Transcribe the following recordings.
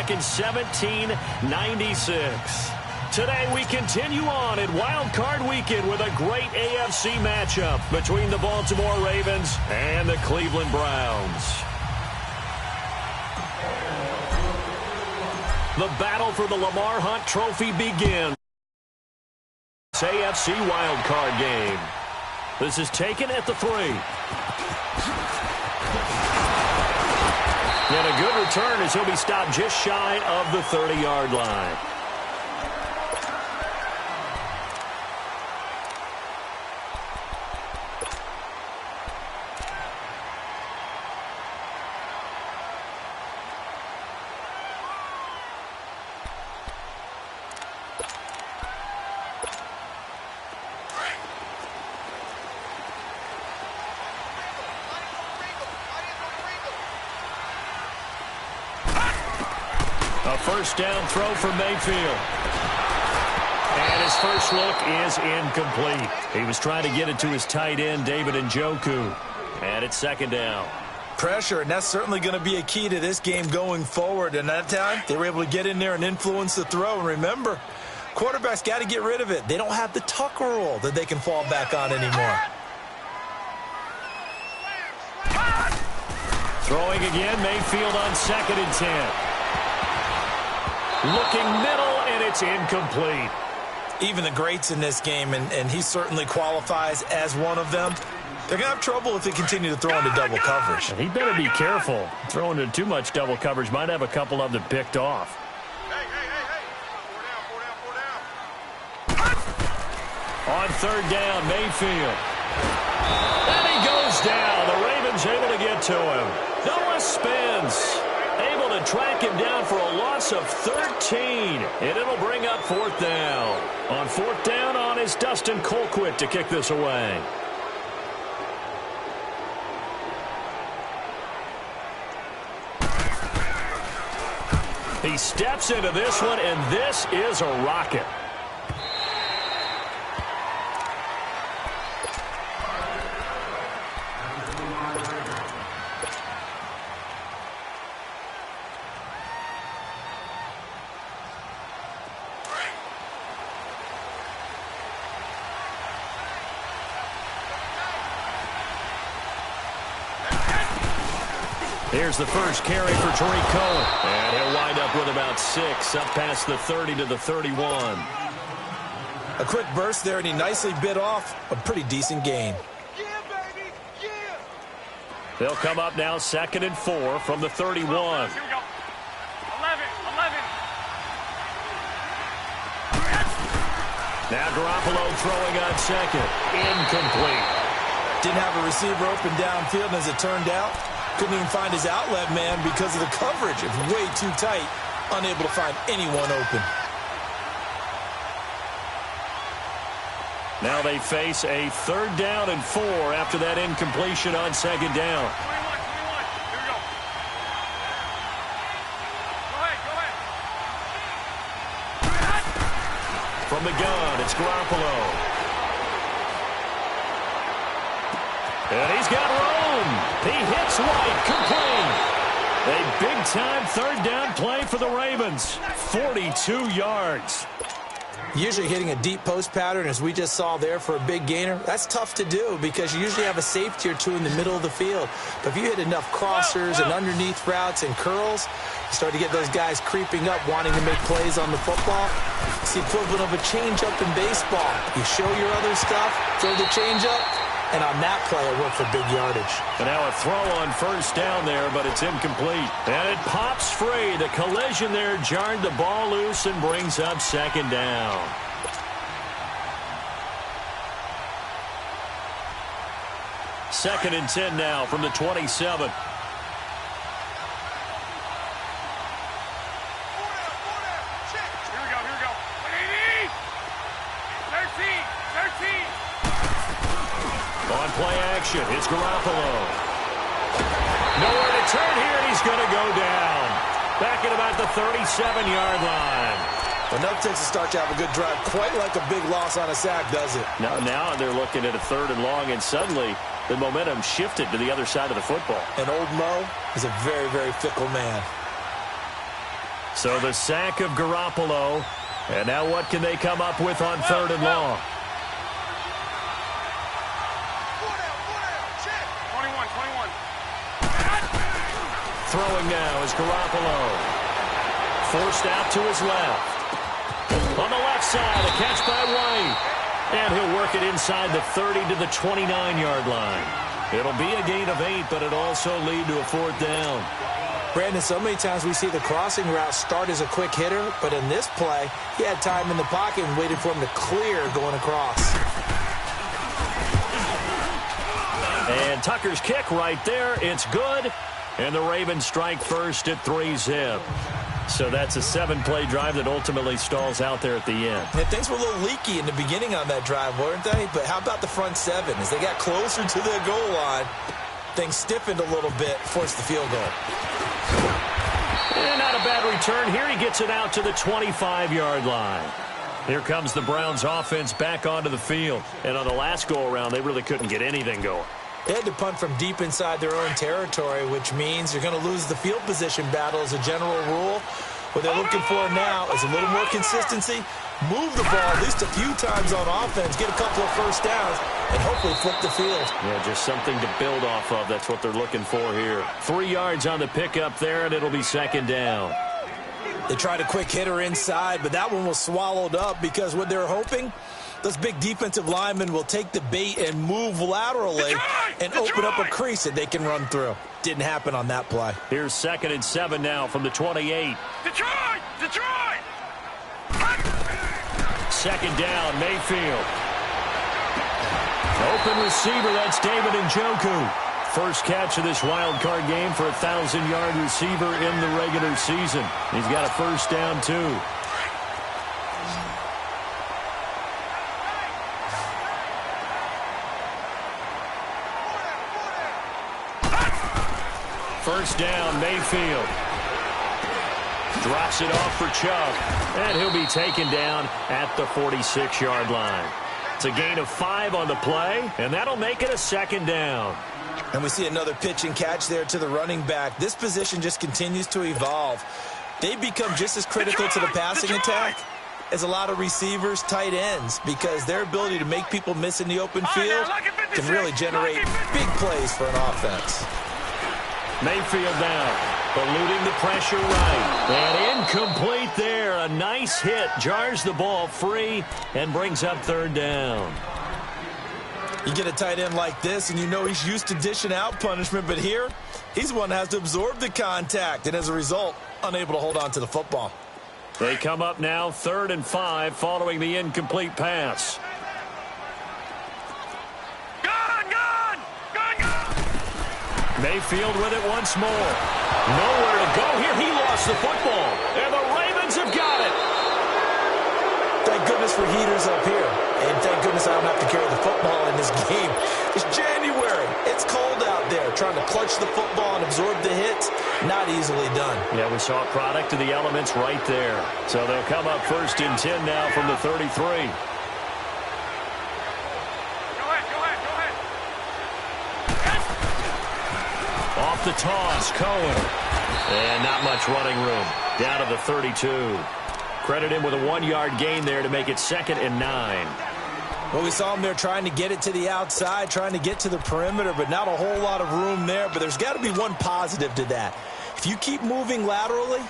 back in 1796. Today we continue on in Wild Card Weekend with a great AFC matchup between the Baltimore Ravens and the Cleveland Browns. The battle for the Lamar Hunt Trophy begins. AFC Wild Card game. This is taken at the 3. And a good return as he'll be stopped just shy of the 30-yard line. A first down throw for Mayfield. And his first look is incomplete. He was trying to get it to his tight end, David Njoku. And it's second down. Pressure, and that's certainly going to be a key to this game going forward. And that time, they were able to get in there and influence the throw. And remember, quarterbacks got to get rid of it. They don't have the Tucker rule that they can fall back on anymore. Throwing again, Mayfield on 2nd and 10. Looking middle, and it's incomplete. Even the greats in this game, and he certainly qualifies as one of them, they're going to have trouble if they continue to throw into double coverage. He better be careful. Throwing into too much double coverage might have a couple of them picked off. Hey. Four down. On 3rd down, Mayfield. And he goes down. The Ravens able to get to him. Noah spins. Able to track him down for a loss of 13. And it'll bring up 4th down. On 4th down on is Dustin Colquitt to kick this away. He steps into this one, and this is a rocket. Here's the first carry for Tariq Cohen. And he'll wind up with about 6, up past the 30 to the 31. A quick burst there, and he nicely bit off a pretty decent gain. Yeah, baby. Yeah. They'll come up now 2nd and 4 from the 31. Here we go. 11. Now Garoppolo throwing on 2nd. Incomplete. Didn't have a receiver open downfield, and as it turned out, couldn't even find his outlet man because of the coverage. It's way too tight, unable to find anyone open. Now they face a 3rd down and 4 after that incompletion on 2nd down. 21. Here we go. Go ahead. From the gun, it's Garoppolo. And he's got room. He hits White, complete. A big-time 3rd down play for the Ravens. 42 yards. Usually hitting a deep post pattern, as we just saw there, for a big gainer, that's tough to do because you usually have a safety or two in the middle of the field. But if you hit enough crossers and underneath routes and curls, you start to get those guys creeping up, wanting to make plays on the football. It's the equivalent of a changeup in baseball. You show your other stuff, throw the changeup, and on that play, it worked for big yardage. And now a throw on 1st down there, but it's incomplete. And it pops free. The collision there jarred the ball loose and brings up 2nd down. Second and 10 now from the 27. On play action, it's Garoppolo. Nowhere to turn here, and he's going to go down. Back at about the 37-yard line. Enough takes to start to have a good drive, quite like a big loss on a sack, does it? Now they're looking at a 3rd and long, and suddenly the momentum shifted to the other side of the football. And old Mo is a very, very fickle man. So the sack of Garoppolo. And now what can they come up with on 3rd and long? 21. Throwing now is Garoppolo. Forced out to his left. On the left side, a catch by White. And he'll work it inside the 30 to the 29-yard line. It'll be a gain of 8, but it'll also lead to a 4th down. Brandon, so many times we see the crossing route start as a quick hitter, but in this play, he had time in the pocket and waited for him to clear going across. And Tucker's kick right there. It's good. And the Ravens strike first at 3-zip. So that's a 7-play drive that ultimately stalls out there at the end. And things were a little leaky in the beginning on that drive, weren't they? But how about the front 7? As they got closer to the goal line, things stiffened a little bit, forced the field goal. And not a bad return. Here he gets it out to the 25-yard line. Here comes the Browns offense back onto the field. And on the last go-around, they really couldn't get anything going. They had to punt from deep inside their own territory, which means you're going to lose the field position battle as a general rule. What they're looking for now is a little more consistency, move the ball at least a few times on offense, get a couple of first downs, and hopefully flip the field. Yeah, just something to build off of. That's what they're looking for here. 3 yards on the pickup there, and it'll be 2nd down. They tried a quick hitter inside, but that one was swallowed up because what they're hoping, those big defensive linemen will take the bait and move laterally and open up a crease that they can run through. Didn't happen on that play. Here's 2nd and 7 now from the 28. Detroit! 2nd down, Mayfield. Open receiver, that's David Njoku. First catch of this wild card game for a 1,000-yard receiver in the regular season. He's got a first down, too. First down, Mayfield. Drops it off for Chubb. And he'll be taken down at the 46-yard line. It's a gain of 5 on the play, and that'll make it a 2nd down. And we see another pitch and catch there to the running back. This position just continues to evolve. They become just as critical to the passing attack as a lot of receivers, tight ends, because their ability to make people miss in the open field can really generate big plays for an offense. Mayfield now, eluding the pressure right. And incomplete there. A nice hit. Jars the ball free and brings up 3rd down. You get a tight end like this, and you know he's used to dishing out punishment, but here, he's the one that has to absorb the contact, and as a result, unable to hold on to the football. They come up now 3rd and 5 following the incomplete pass. Mayfield with it once more. Nowhere to go here. He lost the football. And the Ravens have got it. Thank goodness for heaters up here. And thank goodness I don't have to carry the football in this game. It's January. It's cold out there. Trying to clutch the football and absorb the hits, not easily done. Yeah, we saw a product of the elements right there. So they'll come up 1st and 10 now from the 33. Off the toss, Cohen. And not much running room. Down to the 32. Credit him with a 1-yard gain there to make it 2nd and 9. Well, we saw him there trying to get it to the outside, trying to get to the perimeter, but not a whole lot of room there. But there's got to be one positive to that. If you keep moving laterally,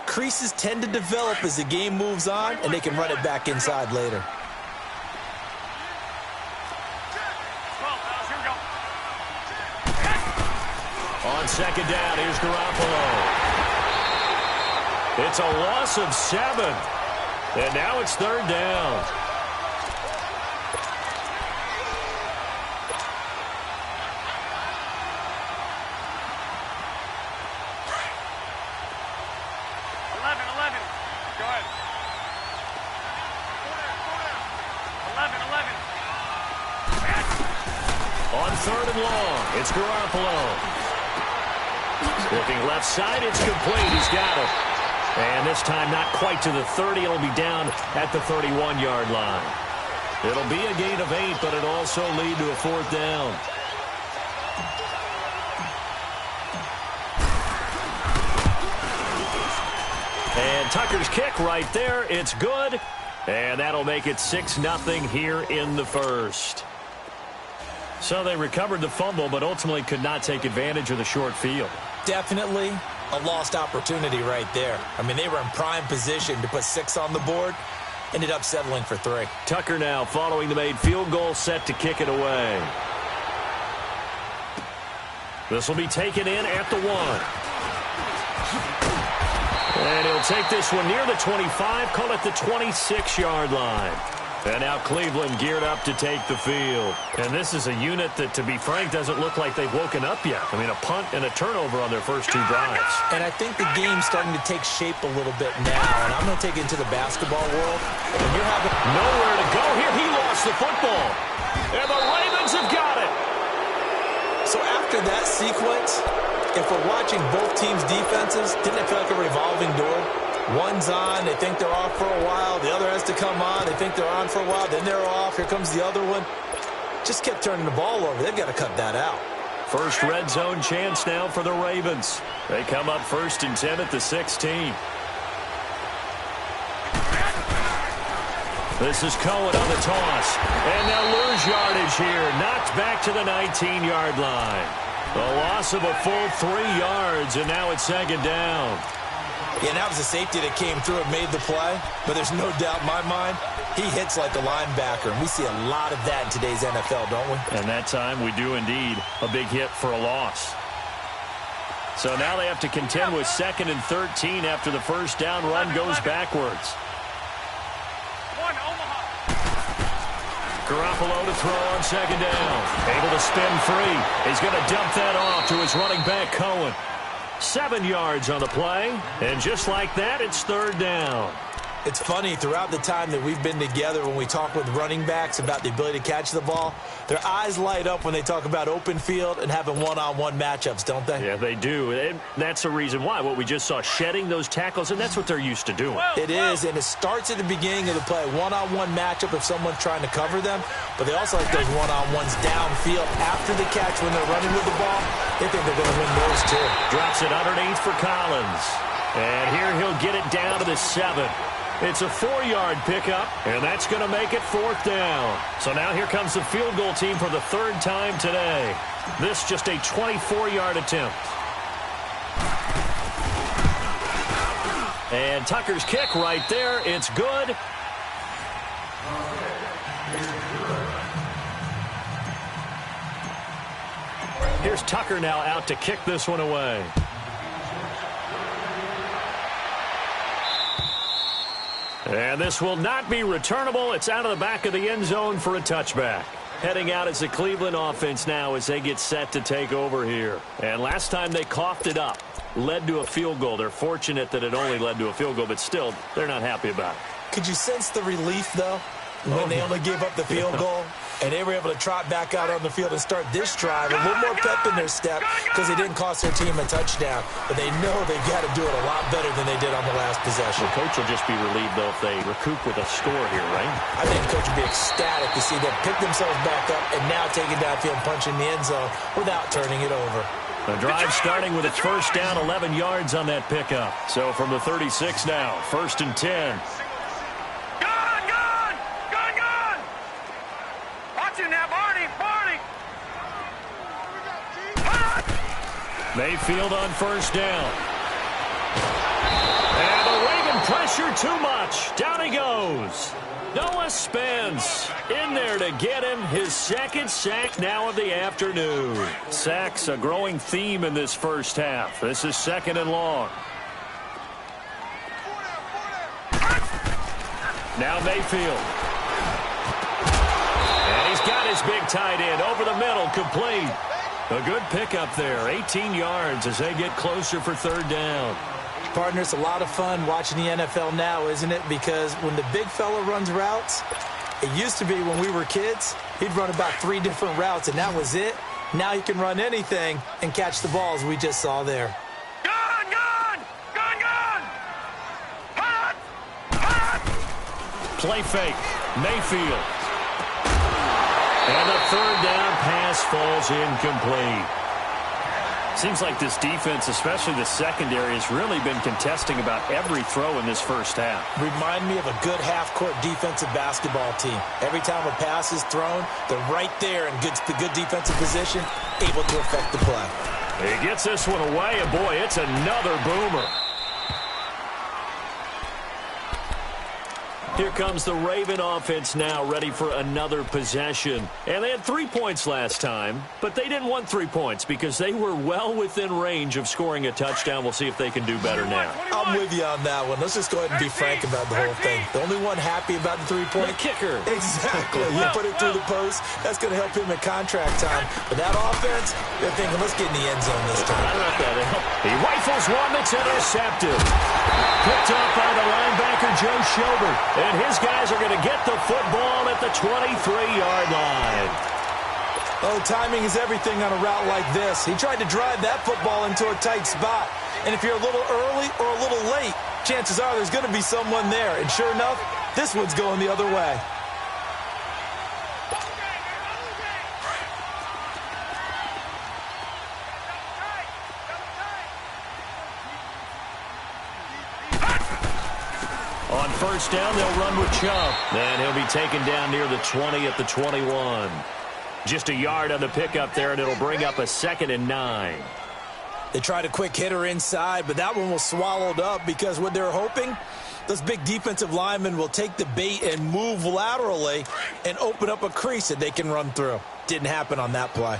creases tend to develop as the game moves on, and they can run it back inside later. On 2nd down, here's Garoppolo. It's a loss of 7. And now it's 3rd down. On 3rd and long, it's Garoppolo. Looking left side, it's complete. He's got it. And this time not quite to the 30. It'll be down at the 31-yard line. It'll be a gain of 8, but it'll also lead to a 4th down. And Tucker's kick right there. It's good. And that'll make it 6-0 here in the first. So they recovered the fumble, but ultimately could not take advantage of the short field. Definitely a lost opportunity right there. I mean, they were in prime position to put 6 on the board. Ended up settling for 3. Tucker now following the made field goal, set to kick it away. This will be taken in at the 1. And he'll take this one near the 25, call it the 26-yard line. And now Cleveland geared up to take the field. And this is a unit that, to be frank, doesn't look like they've woken up yet. I mean, a punt and a turnover on their first 2 drives. And I think the game's starting to take shape a little bit now. And I'm going to take it into the basketball world. And you're having nowhere to go here. He lost the football. And the Ravens have got it. So after that sequence, if we're watching both teams' defenses, didn't it feel like a revolving door? One's on, they think they're off for a while. The other has to come on, they think they're on for a while. Then they're off. Here comes the other one. Just kept turning the ball over. They've got to cut that out. First red zone chance now for the Ravens. They come up 1st and 10 at the 16. This is Cohen on the toss. And they'll lose yardage here. Knocked back to the 19-yard line. The loss of a full 3 yards, and now it's 2nd down. Yeah, and that was a safety that came through and made the play. But there's no doubt in my mind, he hits like a linebacker. And we see a lot of that in today's NFL, don't we? And that time we do indeed. A big hit for a loss. So now they have to contend with 2nd and 13 after the first down run goes backwards. Garoppolo to throw on 2nd down. Able to spin free. He's going to dump that off to his running back, Cohen. 7 yards on the play. And just like that, it's 3rd down. It's funny, throughout the time that we've been together, when we talk with running backs about the ability to catch the ball, their eyes light up when they talk about open field and having one-on-one matchups, don't they? Yeah, they do. And that's the reason why. What we just saw, shedding those tackles, and that's what they're used to doing. It is, and it starts at the beginning of the play. One-on-one matchup if someone's trying to cover them, but they also like those one-on-ones downfield after the catch when they're running with the ball. They think they're going to win those, too. Drops it underneath for Collins. And here he'll get it down to the 7. It's a 4-yard pickup, and that's going to make it 4th down. So now here comes the field goal team for the 3rd time today. This just a 24-yard attempt. And Tucker's kick right there. It's good. Here's Tucker now out to kick this one away. And this will not be returnable. It's out of the back of the end zone for a touchback. Heading out as the Cleveland offense now as they get set to take over here. And last time they coughed it up, led to a field goal. They're fortunate that it only led to a field goal, but still, they're not happy about it. Could you sense the relief, though, when they only gave up the field goal? And they were able to trot back out on the field and start this drive. A little more pep in their step because they didn't cost their team a touchdown. But they know they've got to do it a lot better than they did on the last possession. The coach will just be relieved, though, if they recoup with a score here, right? I think the coach would be ecstatic to see them pick themselves back up and now take it downfield and punch in the end zone without turning it over. The drive starting with its first down, 11 yards on that pickup. So from the 36 now, 1st and 10. Mayfield on first down. And the Raven pressure too much. Down he goes. Noah Spence in there to get him. His 2nd sack now of the afternoon. Sacks a growing theme in this first half. This is 2nd and long. Now Mayfield. And he's got his big tight end over the middle, complete. A good pickup there, 18 yards as they get closer for 3rd down. Partner, it's a lot of fun watching the NFL now, isn't it? Because when the big fella runs routes, it used to be when we were kids, he'd run about 3 different routes, and that was it. Now he can run anything and catch the balls we just saw there. Play fake, Mayfield. And the 3rd down pass falls incomplete. Seems like this defense, especially the secondary, has really been contesting about every throw in this first half. Remind me of a good half-court defensive basketball team. Every time a pass is thrown, they're right there in the good defensive position, able to affect the play. He gets this one away, and boy, it's another boomer. Here comes the Raven offense now, ready for another possession. And they had 3 points last time, but they didn't want 3 points because they were well within range of scoring a touchdown. We'll see if they can do better now. I'm with you on that one. Let's just go ahead and be frank about the whole thing. The only one happy about the 3-point. The kicker. Exactly. You put it through the post. That's going to help him at contract time. But that offense, they're thinking, let's get in the end zone this time. I don't know if that'll help. He rifles one that's intercepted. Picked up by the linebacker, Joe Schobert. And his guys are going to get the football at the 23-yard line. Oh, timing is everything on a route like this. He tried to drive that football into a tight spot. And if you're a little early or a little late, chances are there's going to be someone there. And sure enough, this one's going the other way. On first down, they'll run with Chubb. And he'll be taken down near the 20 at the 21. Just a yard on the pickup there, and it'll bring up a 2nd and 9. They tried a quick hitter inside, but that one was swallowed up because what they're hoping, those big defensive linemen will take the bait and move laterally and open up a crease that they can run through. Didn't happen on that play.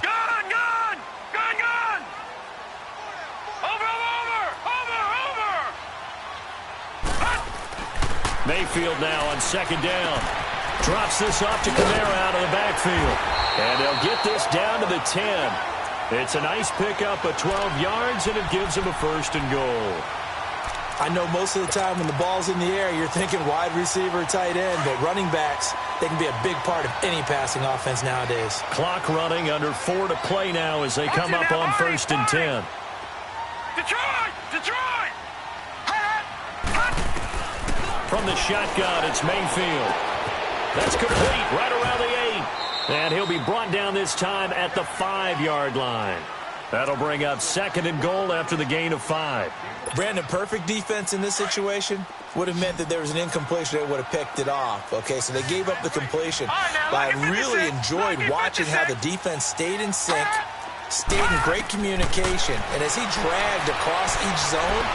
Mayfield now on 2nd down. Drops this off to Kamara out of the backfield. And they'll get this down to the 10. It's a nice pickup of 12 yards, and it gives them a 1st and goal. I know most of the time when the ball's in the air, you're thinking wide receiver, tight end, but running backs, they can be a big part of any passing offense nowadays. Clock running, under 4 to play now as they come up on 1st and 10. Detroit! From the shotgun, it's Mayfield. That's complete right around the 8. And he'll be brought down this time at the 5-yard line. That'll bring up 2nd and goal after the gain of 5. Brandon, perfect defense in this situation would have meant that there was an incompletion. They would have picked it off. Okay, so they gave up the completion. But I really enjoyed watching how the defense stayed in sync, stayed in great communication. And as he dragged across each zone,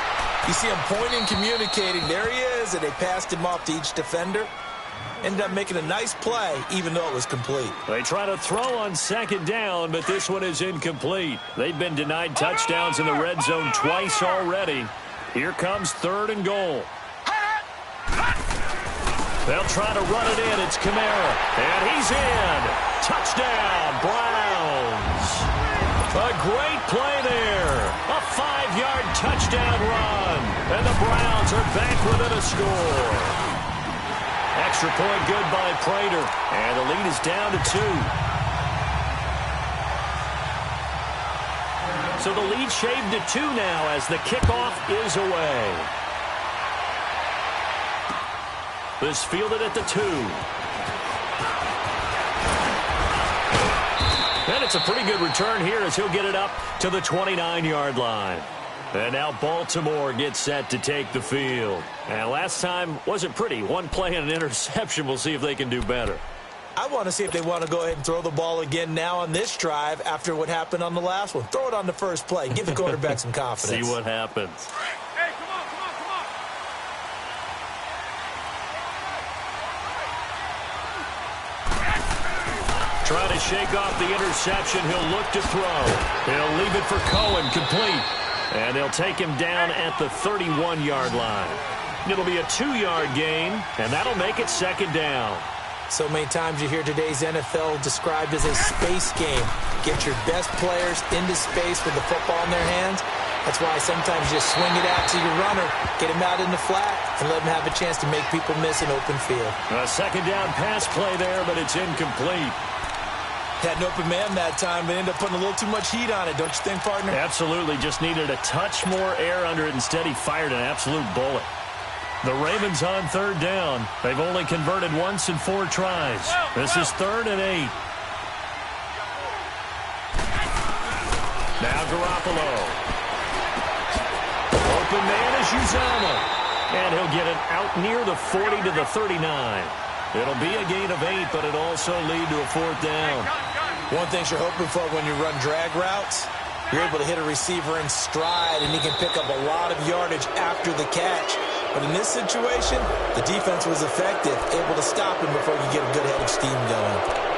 you see him pointing, communicating. There he is, and they passed him off to each defender. Ended up making a nice play, even though it was complete. They try to throw on 2nd down, but this one is incomplete. They've been denied touchdowns in the red zone twice already. Here comes 3rd and goal. They'll try to run it in. It's Kamara, and he's in. Touchdown, Browns. A great play there. A 5-yard touchdown run. And the Browns are back within a score. Extra point good by Prater. And the lead is down to 2. So the lead shaved to 2 now as the kickoff is away. This fielded at the 2. And it's a pretty good return here as he'll get it up to the 29-yard line. And now Baltimore gets set to take the field. And last time wasn't pretty. One play and an interception. We'll see if they can do better. I want to see if they want to go ahead and throw the ball again now on this drive after what happened on the last one. Throw it on the first play. Give the quarterback some confidence. See what happens. Hey, come on. Trying to shake off the interception. He'll look to throw. He'll leave it for Cohen, complete. And they'll take him down at the 31-yard line. It'll be a 2-yard gain, and that'll make it 2nd down. So many times you hear today's NFL described as a space game. Get your best players into space with the football in their hands. That's why sometimes you swing it out to your runner, get him out in the flat, and let him have a chance to make people miss an open field. A 2nd down pass play there, but it's incomplete. Had an open man that time, but ended up putting a little too much heat on it, don't you think, partner? Absolutely. Just needed a touch more air under it. Instead, he fired an absolute bullet. The Ravens on 3rd down. They've only converted once in 4 tries. This is 3rd and 8. Now Garoppolo. Open man is Uzama. And he'll get it out near the 40 to the 39. It'll be a gain of 8, but it'll also lead to a 4th down. One thing you're hoping for when you run drag routes, you're able to hit a receiver in stride, and he can pick up a lot of yardage after the catch. But in this situation, the defense was effective, able to stop him before you get a good head of steam going.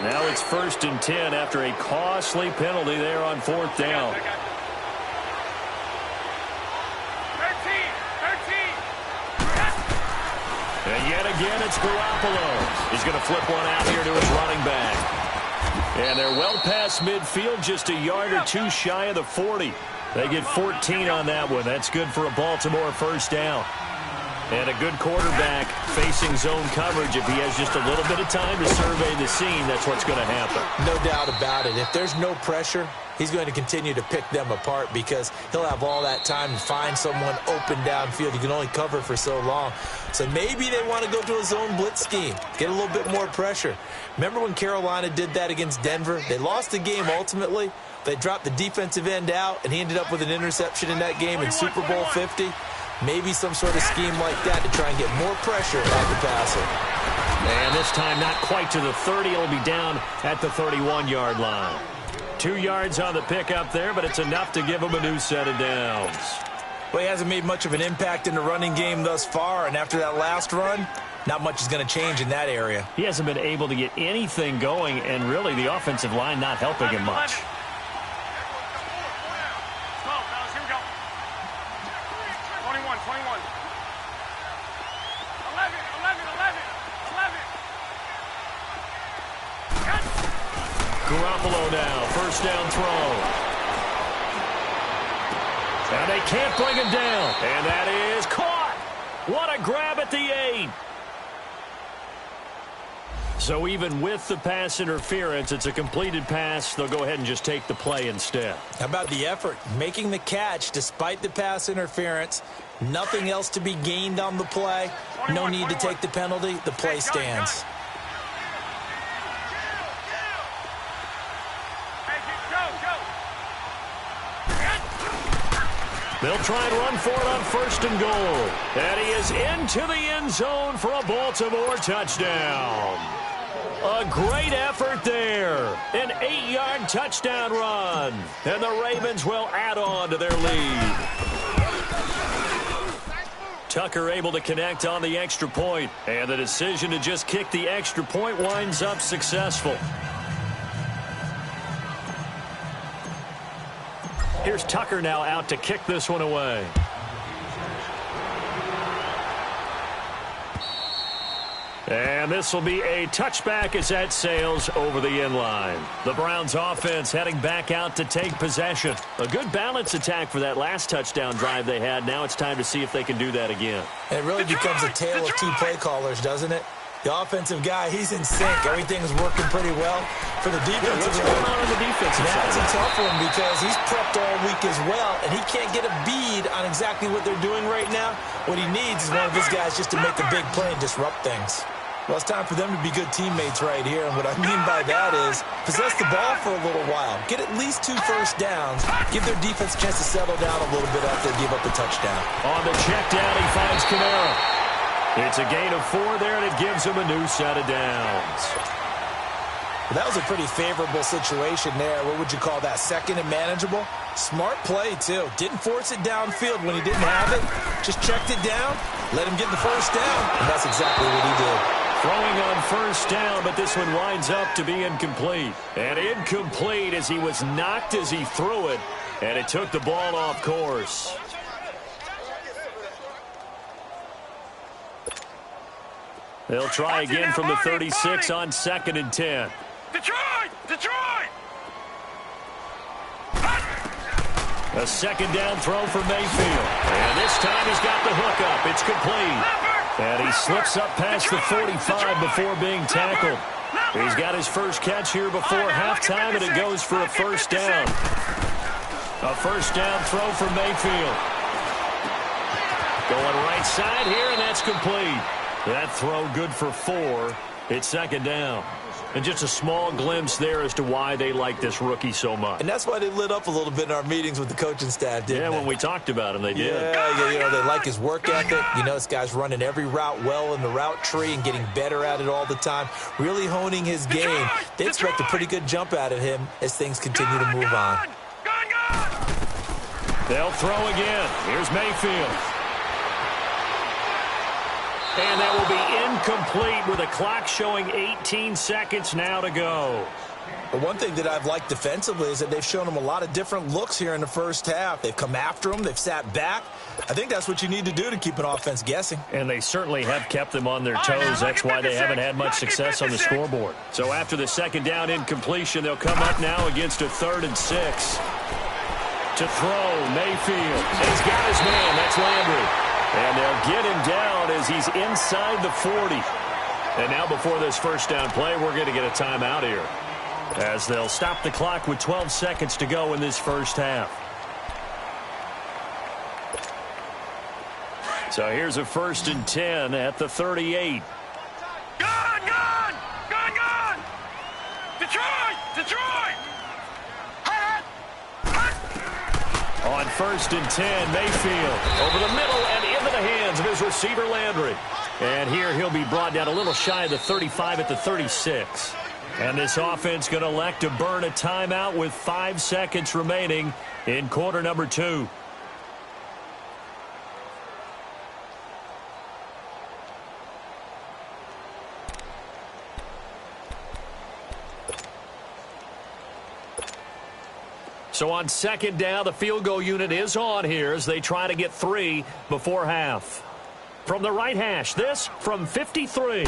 Now it's 1st and 10 after a costly penalty there on 4th down. 13. And yet again, it's Garoppolo. He's going to flip one out here to his running back. And they're well past midfield, just a yard or two shy of the 40. They get 14 on that one. That's good for a Baltimore 1st down. And a good quarterback facing zone coverage. If he has just a little bit of time to survey the scene, that's what's going to happen. No doubt about it. If there's no pressure, he's going to continue to pick them apart because he'll have all that time to find someone open downfield. You can only cover for so long. So maybe they want to go to a zone blitz scheme, get a little bit more pressure. Remember when Carolina did that against Denver? They lost the game ultimately. They dropped the defensive end out, and he ended up with an interception in that game in Super Bowl 50. Maybe some sort of scheme like that to try and get more pressure at the passer. And this time not quite to the 30. It'll be down at the 31-yard line. 2 yards on the pickup there, but it's enough to give him a new set of downs. Well, he hasn't made much of an impact in the running game thus far, and after that last run, not much is going to change in that area. He hasn't been able to get anything going, and really the offensive line not helping him much. Garoppolo now, 1st down throw. And they can't bring him down. And that is caught. What a grab at the 8. So even with the pass interference, it's a completed pass. They'll go ahead and just take the play instead. How about the effort? Making the catch despite the pass interference. Nothing else to be gained on the play. No need to take the penalty. The play stands. They'll try and run for it on 1st and goal. And he is into the end zone for a Baltimore touchdown. A great effort there. An 8-yard touchdown run. And the Ravens will add on to their lead. Tucker able to connect on the extra point. And the decision to just kick the extra point winds up successful. Here's Tucker now out to kick this one away. And this will be a touchback as that sails over the end line. The Browns offense heading back out to take possession. A good balance attack for that last touchdown drive they had. Now it's time to see if they can do that again. And it really becomes a tale of 2 play callers, doesn't it? The offensive guy, he's in sync. Everything's working pretty well. For the defensive what's going on the defensive side? That's a tough one because he's prepped all week as well, and he can't get a bead on exactly what they're doing right now. What he needs is one of his guys just to make a big play and disrupt things. Well, it's time for them to be good teammates right here, and what I mean by that is possess the ball for a little while. Get at least 2 first downs. Give their defense a chance to settle down a little bit after they give up the touchdown. On the check down, he finds Kamara. It's a gain of 4 there, and it gives him a new set of downs. Well, that was a pretty favorable situation there. What would you call that? 2nd and manageable? Smart play, too. Didn't force it downfield when he didn't have it. Just checked it down, let him get the first down, and that's exactly what he did. Throwing on 1st down, but this one winds up to be incomplete. And incomplete as he was knocked as he threw it, and it took the ball off course. They'll try again from the 36 on 2nd and 10. Detroit! Detroit! A 2nd down throw for Mayfield. And this time he's got the hook up. It's complete. And he slips up past the 45 before being tackled. He's got his first catch here before halftime, and it goes for a 1st down. A 1st down throw for Mayfield. Going right side here, and that's complete. That throw good for 4. It's second down. And just a small glimpse there as to why they like this rookie so much. And that's why they lit up a little bit in our meetings with the coaching staff, didn't they? Yeah, when we talked about him, they did. Yeah, you know, they like his work ethic. You know, this guy's running every route well in the route tree and getting better at it all the time, really honing his game. They expect a pretty good jump out of him as things continue to move on. They'll throw again. Here's Mayfield. And that will be incomplete with a clock showing 18 seconds now to go. But one thing that I've liked defensively is that they've shown him a lot of different looks here in the first half. They've come after him. They've sat back. I think that's what you need to do to keep an offense guessing. And they certainly have kept them on their toes. That's why they haven't had much success on the scoreboard. So after the second down incompletion, they'll come up now against a 3rd and 6. To throw, Mayfield. And he's got his man. That's Landry. And they'll get him down as he's inside the 40. And now before this first down play, we're going to get a timeout here, as they'll stop the clock with 12 seconds to go in this first half. So here's a 1st and 10 at the 38. Gone! Detroit! On 1st and 10, Mayfield over the middle and into the hands of his receiver, Landry. And here he'll be brought down a little shy of the 35 at the 36. And this offense going to elect to burn a timeout with 5 seconds remaining in quarter number 2. So on second down, the field goal unit is on here as they try to get 3 before half. From the right hash, this from 53.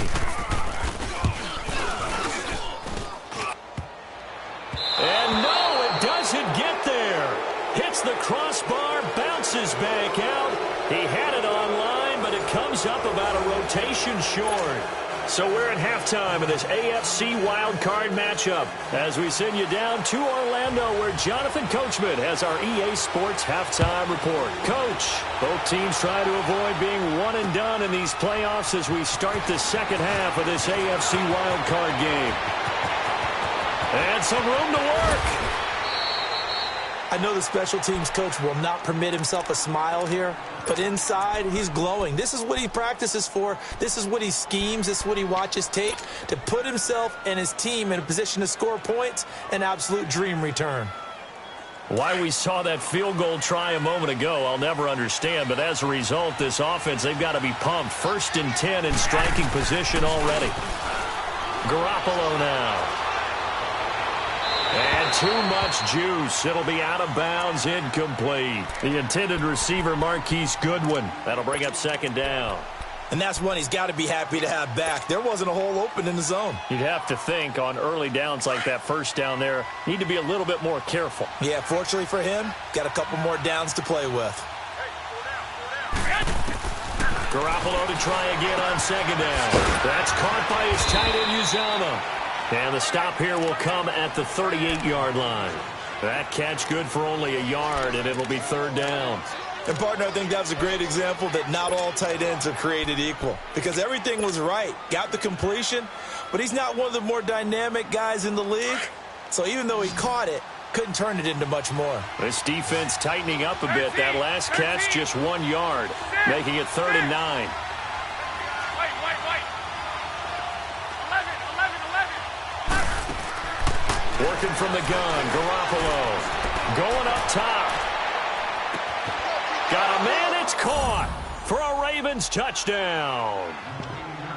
And no, it doesn't get there. Hits the crossbar, bounces back out. He had it online, but it comes up about a rotation short. So we're at halftime of this AFC wildcard matchup as we send you down to Orlando, where Jonathan Coachman has our EA Sports halftime report. Coach, both teams try to avoid being one and done in these playoffs as we start the second half of this AFC wildcard game. And some room to work. I know the special teams coach will not permit himself a smile here, but inside, he's glowing. This is what he practices for. This is what he schemes. This is what he watches tape to put himself and his team in a position to score points. An absolute dream return. Why we saw that field goal try a moment ago, I'll never understand. But as a result, this offense, they've got to be pumped. 1st and 10 in striking position already. Garoppolo now. And too much juice. It'll be out of bounds, incomplete. The intended receiver, Marquise Goodwin. That'll bring up 2nd down. And that's one he's got to be happy to have back. There wasn't a hole open in the zone. You'd have to think on early downs like that first down there, need to be a little bit more careful. Yeah, fortunately for him, got a couple more downs to play with. Garoppolo to try again on 2nd down. That's caught by his tight end, Uzama. And the stop here will come at the 38-yard line. That catch good for only a yard, and it'll be 3rd down. And, partner, I think that was a great example that not all tight ends are created equal, because everything was right. Got the completion, but he's not one of the more dynamic guys in the league. So even though he caught it, couldn't turn it into much more. This defense tightening up a bit. That last catch, just 1 yard, making it 3rd and 9. Working from the gun, Garoppolo. Going up top. Got a man, it's caught for a Ravens touchdown.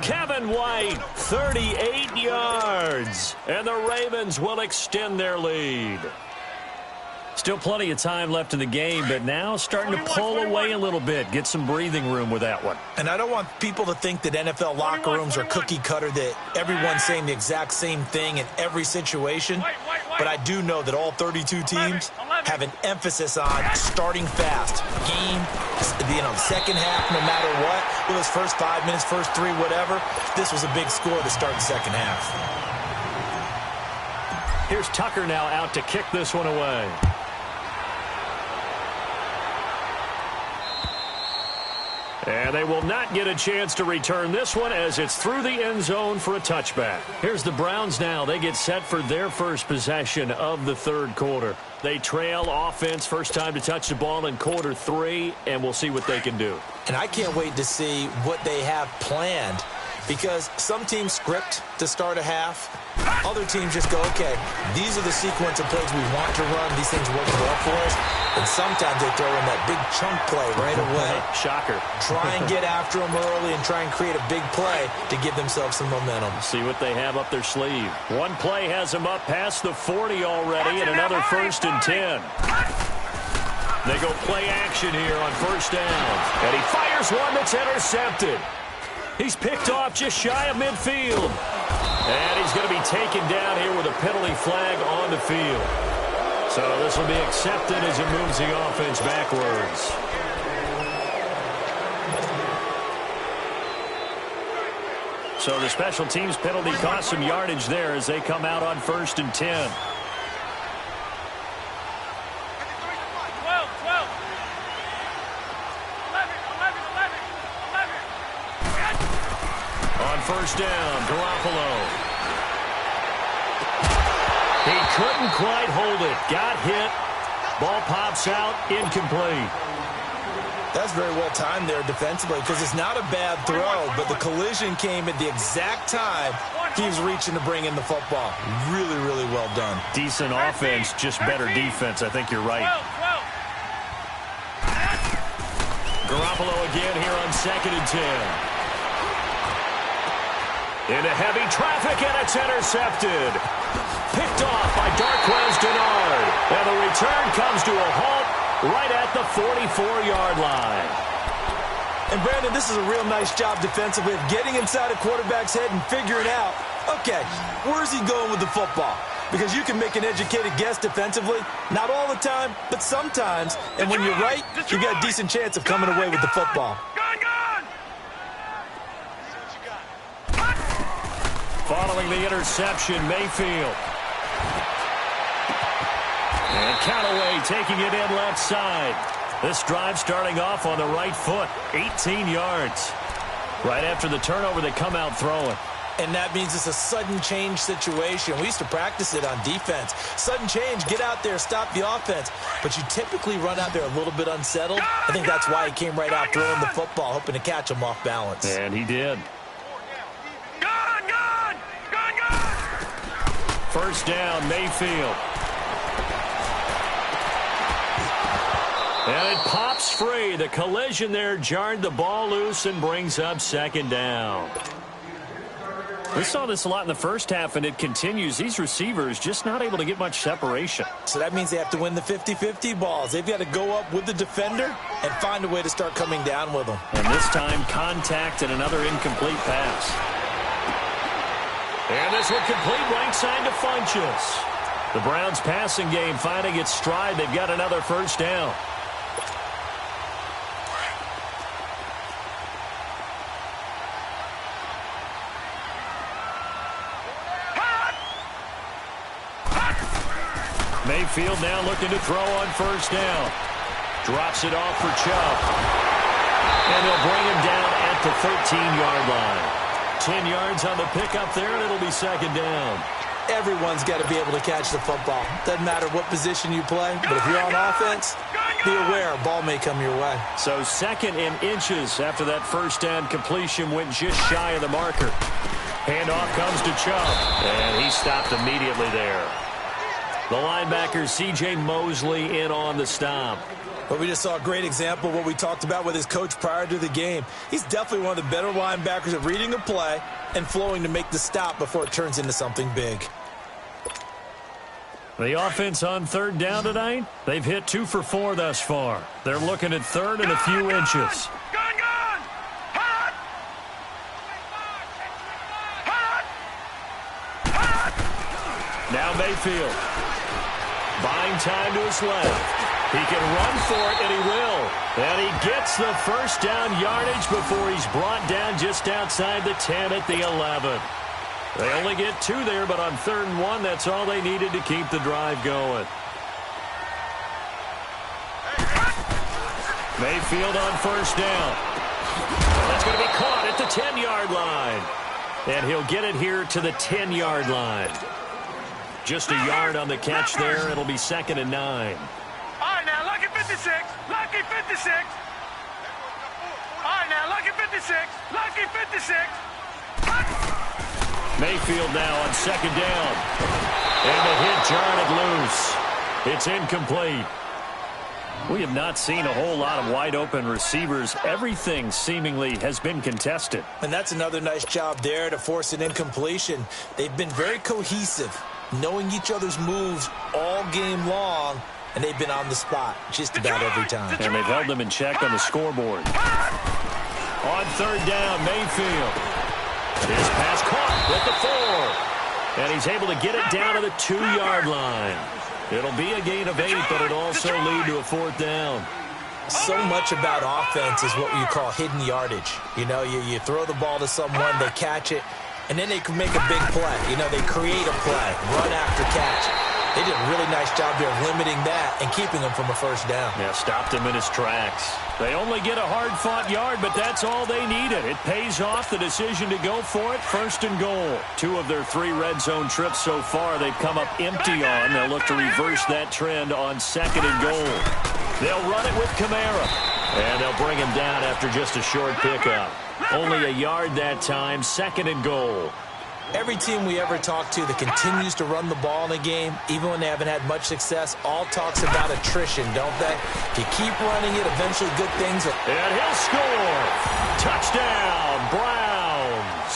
Kevin White, 38 yards. And the Ravens will extend their lead. Still plenty of time left in the game, but now starting to pull away a little bit. Get some breathing room with that one. And I don't want people to think that NFL locker rooms are cookie cutter, that everyone's saying the exact same thing in every situation. But I do know that all 32 teams have an emphasis on starting fast. Game, second half, no matter what. Whether it's first 5 minutes, first 3, whatever. This was a big score to start the second half. Here's Tucker now out to kick this one away. And they will not get a chance to return this one as it's through the end zone for a touchback. Here's the Browns now. They get set for their first possession of the third quarter. They trail offense first time to touch the ball in quarter 3, and we'll see what they can do. And I can't wait to see what they have planned, because some teams script to start a half. Other teams just go, okay, these are the sequence of plays we want to run. These things work well for us. And sometimes they throw in that big chunk play right away. Shocker. Try and get after them early and try and create a big play to give themselves some momentum. See what they have up their sleeve. One play has them up past the 40 already, and another 1st and 10. They go play action here on first down. And he fires one that's intercepted. He's picked off just shy of midfield. And he's going to be taken down here with a penalty flag on the field. So this will be accepted as it moves the offense backwards. So the special teams penalty cost some yardage there as they come out on 1st and 10. 1st down, Garoppolo. He couldn't quite hold it. Got hit. Ball pops out, incomplete. That's very well timed there defensively, because it's not a bad throw, but the collision came at the exact time he was reaching to bring in the football. Really, really well done. Decent offense, just better defense. I think you're right. Garoppolo again here on 2nd and 10. Into heavy traffic, and it's intercepted. Picked off by Darquez Dennard. And the return comes to a halt right at the 44-yard line. And, Brandon, this is a real nice job defensively of getting inside a quarterback's head and figuring out, okay, where's he going with the football? Because you can make an educated guess defensively. Not all the time, but sometimes. And when you're right, you got a decent chance of coming away with the football. Following the interception, Mayfield. And Callaway taking it in left side. This drive starting off on the right foot, 18 yards. Right after the turnover, they come out throwing. And that means it's a sudden change situation. We used to practice it on defense. Sudden change, get out there, stop the offense. But you typically run out there a little bit unsettled. I think that's why he came right out throwing the football, hoping to catch him off balance. And he did. 1st down, Mayfield. And it pops free. The collision there jarred the ball loose and brings up 2nd down. We saw this a lot in the first half, and it continues. These receivers just not able to get much separation. So that means they have to win the 50-50 balls. They've got to go up with the defender and find a way to start coming down with them. And this time, contact and another incomplete pass. And this one complete right side to Funchess. The Browns passing game finding its stride. They've got another 1st down. Mayfield now looking to throw on 1st down. Drops it off for Chubb. And they'll bring him down at the 13-yard line. 10 yards on the pickup there, and it'll be 2nd down. Everyone's got to be able to catch the football. Doesn't matter what position you play, but if you're on offense, be aware a ball may come your way. So 2nd and inches after that 1st down completion went just shy of the marker. Handoff comes to Chubb, and he stopped immediately there. The linebacker, C.J. Mosley, in on the stop. But we just saw a great example of what we talked about with his coach prior to the game. He's definitely one of the better linebackers at reading a play and flowing to make the stop before it turns into something big. The offense on 3rd down tonight, they've hit 2 for 4 thus far. They're looking at 3rd and a few inches. Now Mayfield. Buying time to his left. He can run for it, and he will. And he gets the 1st down yardage before he's brought down just outside the 10 at the 11. They only get 2 there, but on 3rd and 1, that's all they needed to keep the drive going. Mayfield on 1st down. That's going to be caught at the 10-yard line. And he'll get it here to the 10-yard line. Just a yard on the catch there. It'll be 2nd and 9. All right, now, lucky 56. Lucky 56. All right, now, lucky 56. Lucky 56. Mayfield now on 2nd down. And the hit jarred loose. It's incomplete. We have not seen a whole lot of wide-open receivers. Everything seemingly has been contested. And that's another nice job there to force an incompletion. They've been very cohesive, knowing each other's moves all game long, and they've been on the spot just about every time. And they've held them in check on the scoreboard. On 3rd down, Mayfield. His pass caught with the 4. And he's able to get it down to the 2-yard line. It'll be a gain of 8, but it'll also lead to a 4th down. So much about offense is what you call hidden yardage. You know, you throw the ball to someone, they catch it, and then they can make a big play. You know, they create a play, run after catch. They did a really nice job there of limiting that and keeping him from a 1st down. Yeah, stopped him in his tracks. They only get a hard-fought yard, but that's all they needed. It pays off the decision to go for it. 1st and goal. 2 of their 3 red zone trips so far they've come up empty on. They'll look to reverse that trend on 2nd and goal. They'll run it with Kamara. And they'll bring him down after just a short pickup. Only a yard that time. 2nd and goal. Every team we ever talk to that continues to run the ball in a game, even when they haven't had much success, all talks about attrition, don't they? If you keep running it, eventually good things will... And he'll score. Touchdown, Browns.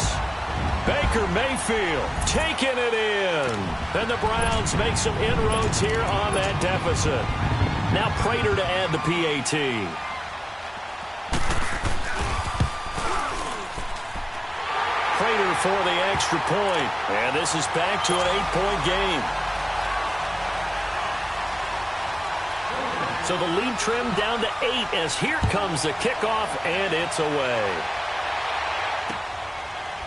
Baker Mayfield taking it in. And the Browns make some inroads here on that deficit. Now Prater to add the PAT. Prater for the extra point. And this is back to an 8-point game. So the lead trimmed down to 8 as here comes the kickoff, and it's away.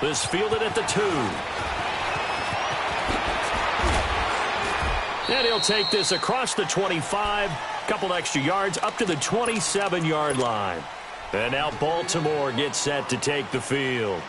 This fielded at the 2. And he'll take this across the 25. Couple extra yards up to the 27-yard line. And now Baltimore gets set to take the field.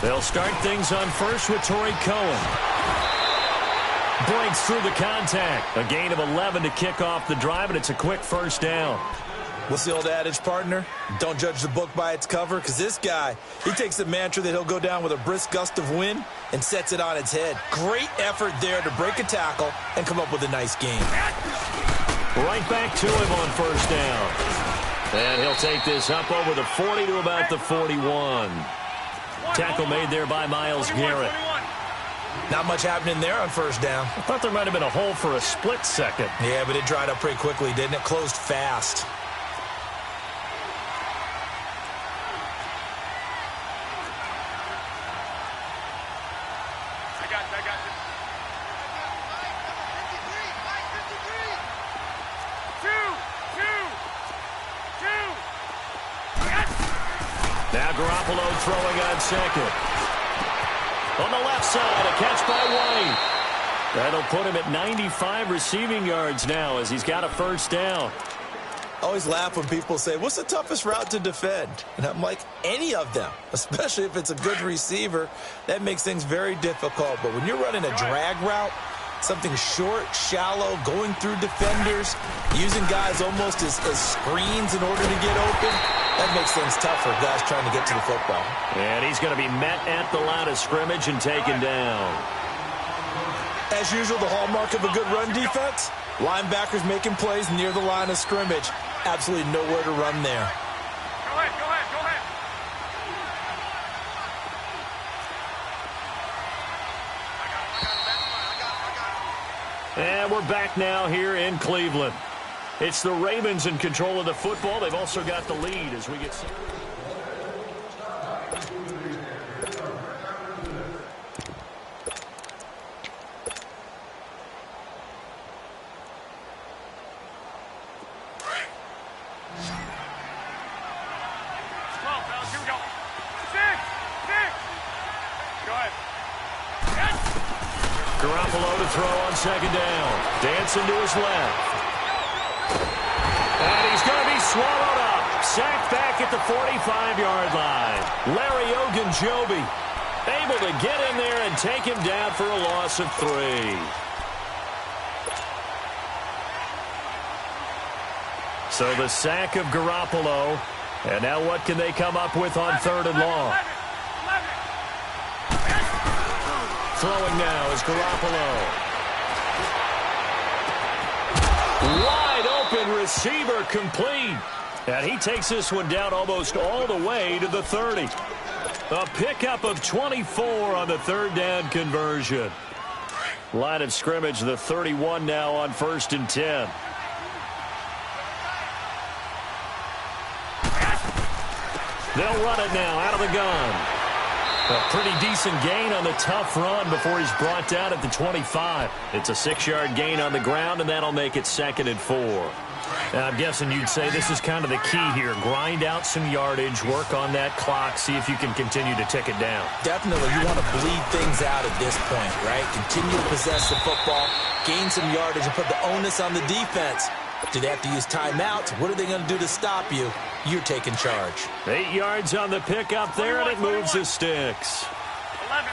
They'll start things on first with Torrey Cohen. Breaks through the contact. A gain of 11 to kick off the drive, and it's a quick 1st down. What's the old adage, partner? Don't judge the book by its cover, because this guy, he takes the mantra that he'll go down with a brisk gust of wind and sets it on its head. Great effort there to break a tackle and come up with a nice gain. Right back to him on 1st down. And he'll take this up over the 40 to about the 41. Tackle made there by Myles Garrett. Not much happening there on 1st down. I thought there might have been a hole for a split second. Yeah, but it dried up pretty quickly, didn't it? Closed fast. I got you. Now Garoppolo throwing on 2nd. On the left side, a catch by White. That'll put him at 95 receiving yards now as he's got a 1st down. I always laugh when people say, what's the toughest route to defend? And I'm like, any of them, especially if it's a good receiver. That makes things very difficult. But when you're running a drag route, something short, shallow, going through defenders, using guys almost as screens in order to get open, that makes things tough for guys trying to get to the football. And he's going to be met at the line of scrimmage and taken down. As usual, the hallmark of a good run defense, linebackers making plays near the line of scrimmage. Absolutely nowhere to run there. Go ahead. And we're back now here in Cleveland. It's the Ravens in control of the football. They've also got the lead as we get set. Go. Six. Go ahead. Garoppolo to throw on second down. Dancing to his left. And he's going to be swallowed up. Sacked back at the 45-yard line. Larry Ogunjobi able to get in there and take him down for a loss of 3. So the sack of Garoppolo. And now what can they come up with on 3rd and long? Throwing now is Garoppolo. Wide open receiver complete. And he takes this one down almost all the way to the 30. A pickup of 24 on the 3rd down conversion. Line of scrimmage, the 31 now on 1st and 10. They'll run it now out of the gun. A pretty decent gain on the tough run before he's brought down at the 25. It's a 6-yard gain on the ground, and that'll make it 2nd and 4. I'm guessing you'd say this is kind of the key here. Grind out some yardage, work on that clock, see if you can continue to tick it down. Definitely. You want to bleed things out at this point, right? Continue to possess the football, gain some yardage, and put the onus on the defense. Do they have to use timeouts? What are they going to do to stop you? You're taking charge. 8 yards on the pickup there, and it moves the sticks. 11.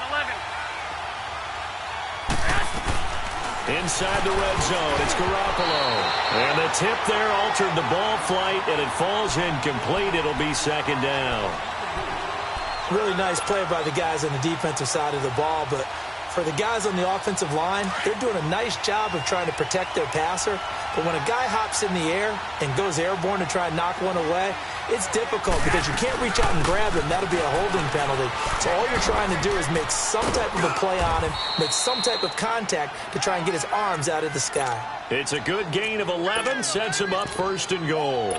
Inside the red zone, it's Garoppolo. And the tip there altered the ball flight, and it falls incomplete. It'll be 2nd down. Really nice play by the guys on the defensive side of the ball, but for the guys on the offensive line, they're doing a nice job of trying to protect their passer. But when a guy hops in the air and goes airborne to try and knock one away, it's difficult because you can't reach out and grab him. That'll be a holding penalty. So all you're trying to do is make some type of a play on him, make some type of contact to try and get his arms out of the sky. It's a good gain of 11, sets him up 1st and goal.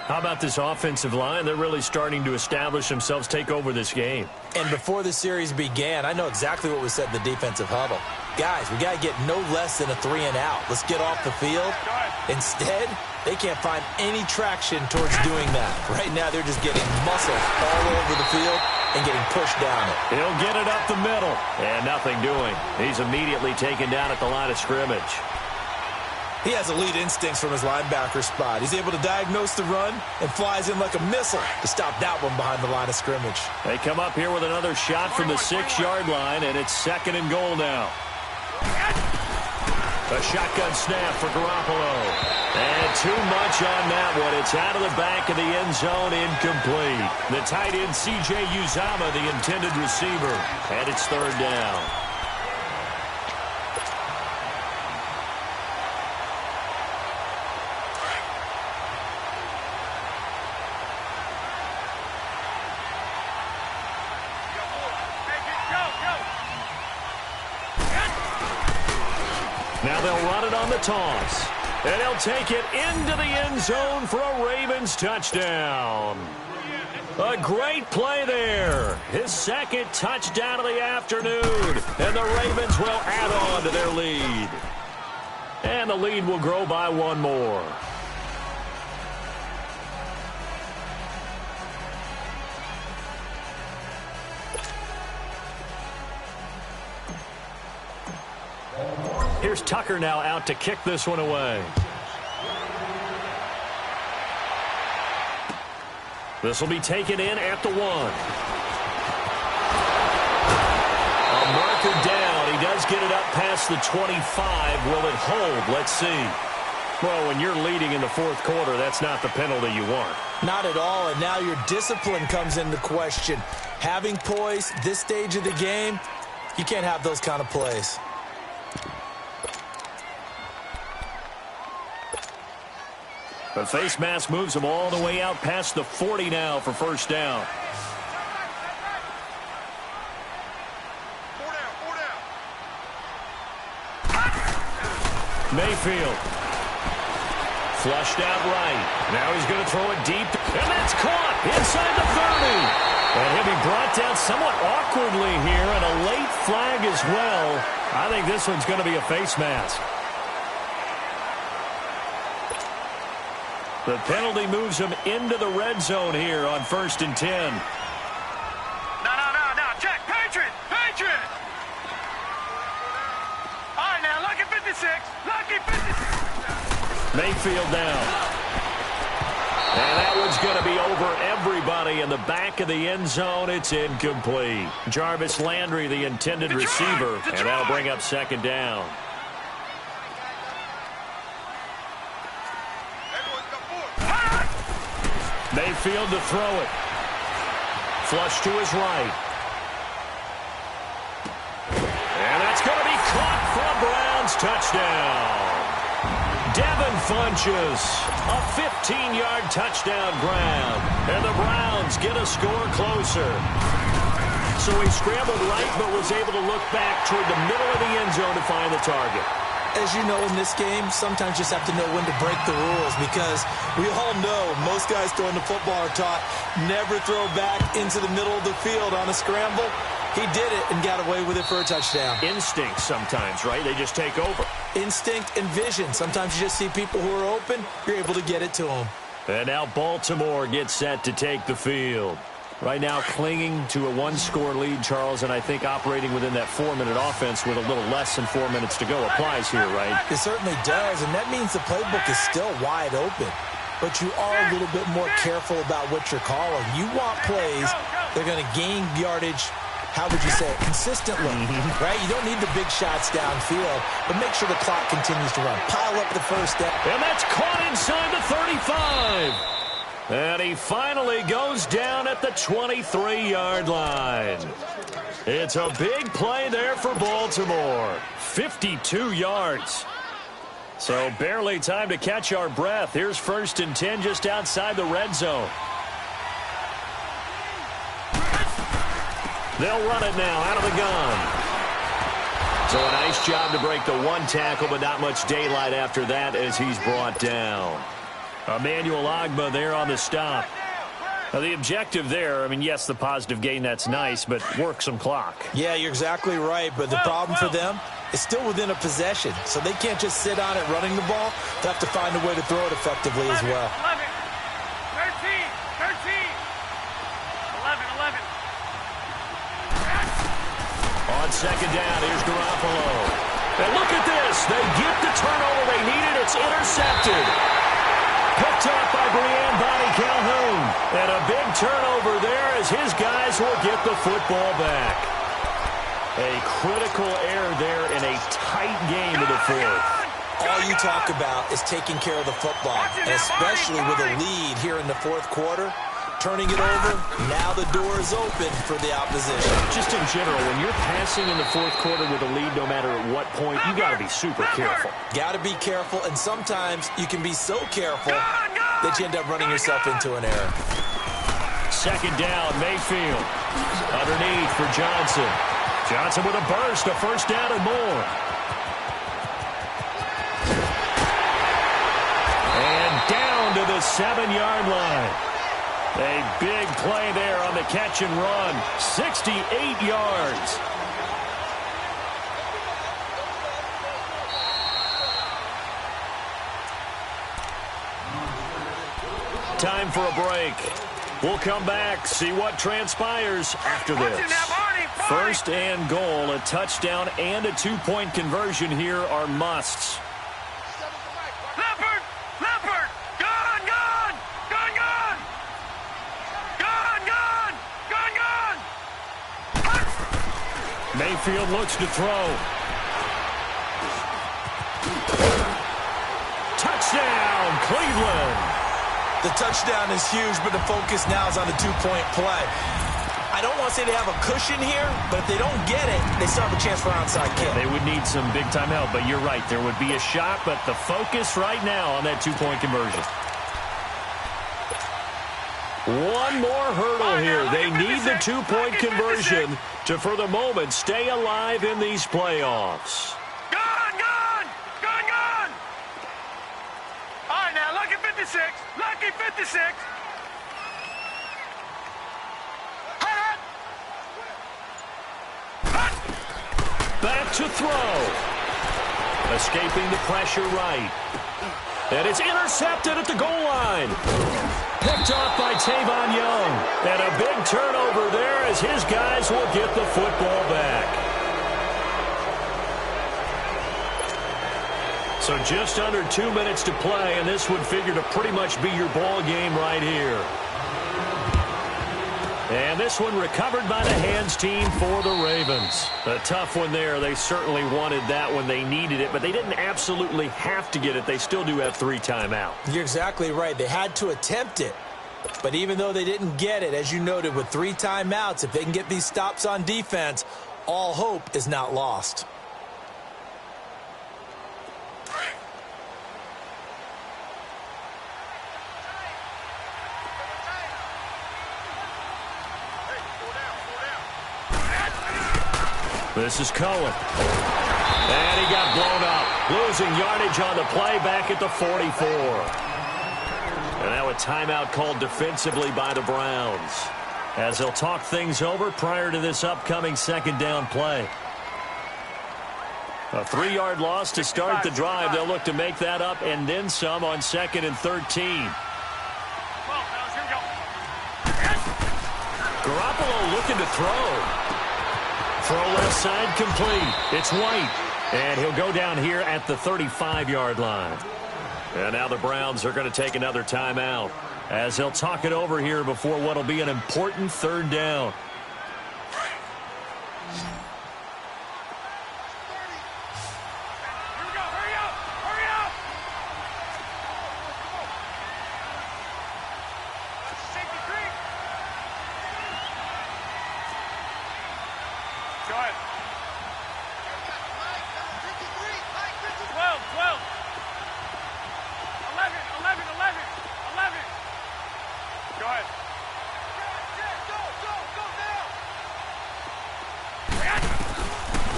How about this offensive line? They're really starting to establish themselves, take over this game. And before the series began, I know exactly what was said in the defensive huddle. Guys, we got to get no less than a 3-and-out. Let's get off the field. Instead, they can't find any traction towards doing that. Right now, they're just getting muscle all over the field and getting pushed down it. He'll get it up the middle, and nothing doing. He's immediately taken down at the line of scrimmage. He has elite instincts from his linebacker spot. He's able to diagnose the run and flies in like a missile to stop that one behind the line of scrimmage. They come up here with another shot from the 6-yard line, and it's 2nd and goal now. A shotgun snap for Garoppolo. And too much on that one. It's out of the back of the end zone, incomplete. The tight end, C.J. Uzama, the intended receiver. And it's 3rd down. Now they'll run it on the toss. And he'll take it into the end zone for a Ravens touchdown. A great play there. His 2nd touchdown of the afternoon. And the Ravens will add on to their lead. And the lead will grow by 1 more. Here's Tucker now out to kick this one away. This will be taken in at the 1. A marker down. He does get it up past the 25. Will it hold? Let's see. Well, when you're leading in the 4th quarter, that's not the penalty you want. Not at all, and now your discipline comes into question. Having poise this stage of the game, you can't have those kind of plays. The face mask moves him all the way out past the 40 now for 1st down. 4 down. Mayfield. Flushed out right. Now he's going to throw it deep. And that's caught inside the 30. And he'll be brought down somewhat awkwardly here. And a late flag as well. I think this one's going to be a face mask. The penalty moves him into the red zone here on 1st and 10. Mayfield now. And that one's going to be over everybody in the back of the end zone. It's incomplete. Jarvis Landry, the intended receiver, and that'll bring up second down. Mayfield to throw it. Flush to his right. And that's going to be caught for a Browns touchdown. Devin Funches, a 15-yard touchdown grab. And the Browns get a score closer. So he scrambled right but was able to look back toward the middle of the end zone to find the target. As you know, in this game, sometimes you just have to know when to break the rules, because we all know most guys throwing the football are taught never throw back into the middle of the field on a scramble. He did it and got away with it for a touchdown. Instinct sometimes, right? They just take over. Instinct and vision. Sometimes you just see people who are open, you're able to get it to them. And now Baltimore gets set to take the field. Right now clinging to a one-score lead, Charles, and I think operating within that 4-minute offense with a little less than 4 minutes to go applies here, right? It certainly does, and that means the playbook is still wide open. But you are a little bit more careful about what you're calling. You want plays that are going to gain yardage, how would you say it, consistently, right? You don't need the big shots downfield, but make sure the clock continues to run. Pile up the first step. And that's caught inside the 35. And he finally goes down at the 23-yard line. It's a big play there for Baltimore. 52 yards. So barely time to catch our breath. Here's 1st and 10 just outside the red zone. They'll run it now out of the gun. So a nice job to break the one tackle, but not much daylight after that as he's brought down. Emmanuel Ogbah there on the stop. Now the objective there, I mean, yes, the positive gain, that's nice, but work some clock. Yeah, you're exactly right, but the problem for them is still within a possession, so they can't just sit on it running the ball. They have to find a way to throw it effectively as well. 11, 13, 11. On second down, here's Garoppolo. And look at this. They get the turnover they needed. It's intercepted. Picked up by Brian Body Calhoun. And a big turnover there as his guys will get the football back. A critical error there in a tight game of the fourth. All you talk about is taking care of the football, and especially with a lead here in the fourth quarter. Turning it over, now the door is open for the opposition. Just in general, when you're passing in the fourth quarter with a lead, no matter at what point, you got to be super careful. Got to be careful, and sometimes you can be so careful that you end up running yourself into an error. Second down, Mayfield. Underneath for Johnson. Johnson with a burst, a first down and more. And down to the 7-yard line. A big play there on the catch and run. 68 yards. Time for a break. We'll come back, see what transpires after this. 1st and goal, a touchdown and a 2-point conversion here are musts. Mayfield looks to throw. Touchdown, Cleveland. The touchdown is huge, but the focus now is on the 2-point play. I don't want to say they have a cushion here, but if they don't get it, they still have a chance for an onside kick. They would need some big-time help, but you're right. There would be a shot, but the focus right now on that 2-point conversion. One more hurdle here. They need the 2-point conversion to, for the moment, stay alive in these playoffs. Gone! All right, now, lucky 56. Lucky 56. Back to throw. Escaping the pressure right. And it's intercepted at the goal line. Picked off by Tavon Young. And a big turnover there as his guys will get the football back. So just under 2 minutes to play, and this would figure to pretty much be your ball game right here. And this one recovered by the hands team for the Ravens. A tough one there. They certainly wanted that when they needed it, but they didn't absolutely have to get it. They still do have 3 timeouts. You're exactly right. They had to attempt it. But even though they didn't get it, as you noted, with 3 timeouts, if they can get these stops on defense, all hope is not lost. This is Cohen. And he got blown up. Losing yardage on the play back at the 44. And now a timeout called defensively by the Browns, as they'll talk things over prior to this upcoming second down play. A 3-yard loss to start the drive. They'll look to make that up and then some on 2nd and 13. Garoppolo looking to throw. Throw left side complete. It's White. And he'll go down here at the 35-yard line. And now the Browns are going to take another timeout, as they'll talk it over here before what will be an important 3rd down.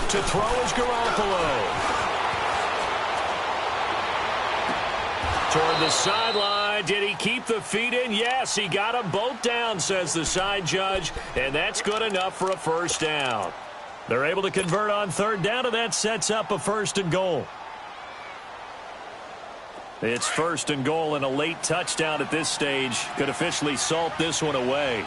To throw is Garoppolo. Toward the sideline. Did he keep the feet in? Yes, he got them both down, says the side judge, and that's good enough for a 1st down. They're able to convert on 3rd down, and that sets up a 1st and goal. It's 1st and goal, and a late touchdown at this stage could officially salt this one away.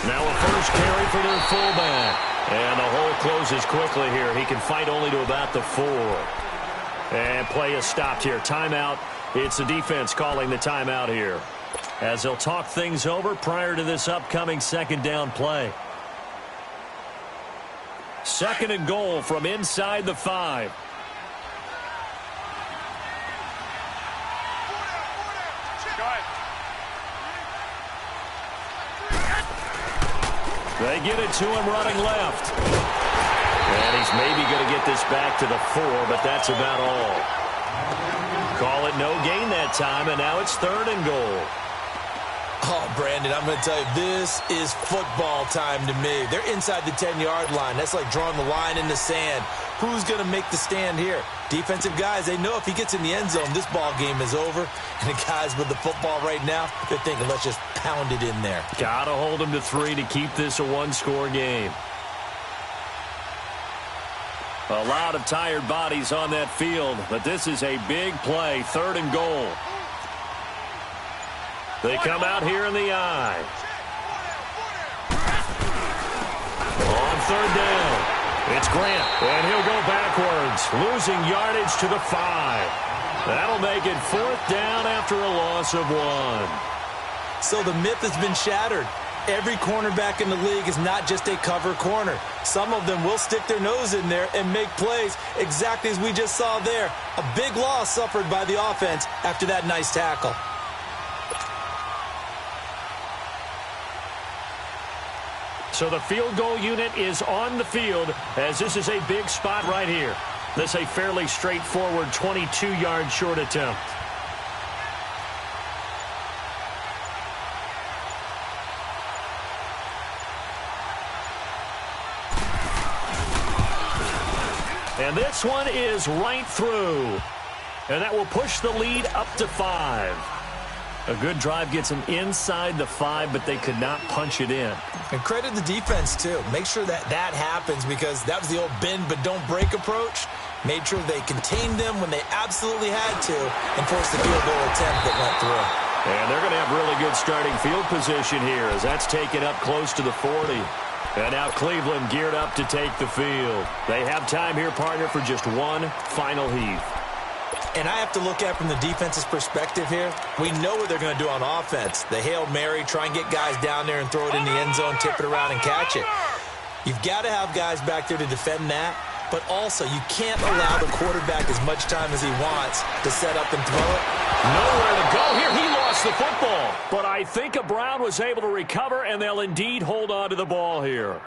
Now a 1st carry for their fullback. And the hole closes quickly here. He can fight only to about the 4. And play is stopped here. Timeout. It's the defense calling the timeout here, as they'll talk things over prior to this upcoming 2nd down play. 2nd and goal from inside the 5. They get it to him running left. And he's maybe going to get this back to the 4, but that's about all. Call it no gain that time, and now it's 3rd and goal. Oh, Brandon, I'm going to tell you, this is football time to me. They're inside the 10-yard line. That's like drawing the line in the sand. Who's going to make the stand here? Defensive guys, they know if he gets in the end zone, this ball game is over. And the guys with the football right now, they're thinking, let's just pound it in there. Got to hold them to 3 to keep this a 1-score game. A lot of tired bodies on that field, but this is a big play, 3rd and goal. They come out here in the eye. On 3rd down. It's Grant, and he'll go backwards, losing yardage to the 5. That'll make it 4th down after a loss of 1. So the myth has been shattered. Every cornerback in the league is not just a cover corner. Some of them will stick their nose in there and make plays exactly as we just saw there. A big loss suffered by the offense after that nice tackle. So the field goal unit is on the field, as this is a big spot right here. This is a fairly straightforward 22-yard short attempt. And this one is right through. And that will push the lead up to 5. A good drive gets them inside the 5, but they could not punch it in. And credit the defense, too. Make sure that happens, because that was the old bend but don't break approach. Made sure they contained them when they absolutely had to and forced the field goal attempt that went through. And they're going to have really good starting field position here, as that's taken up close to the 40. And now Cleveland geared up to take the field. They have time here, partner, for just one final heave. And I have to look at it from the defense's perspective here. We know what they're going to do on offense. The Hail Mary, try and get guys down there and throw it in the end zone, tip it around and catch it. You've got to have guys back there to defend that. But also, you can't allow the quarterback as much time as he wants to set up and throw it. Nowhere to go here. He lost the football. But I think Brown was able to recover, and they'll indeed hold on to the ball here.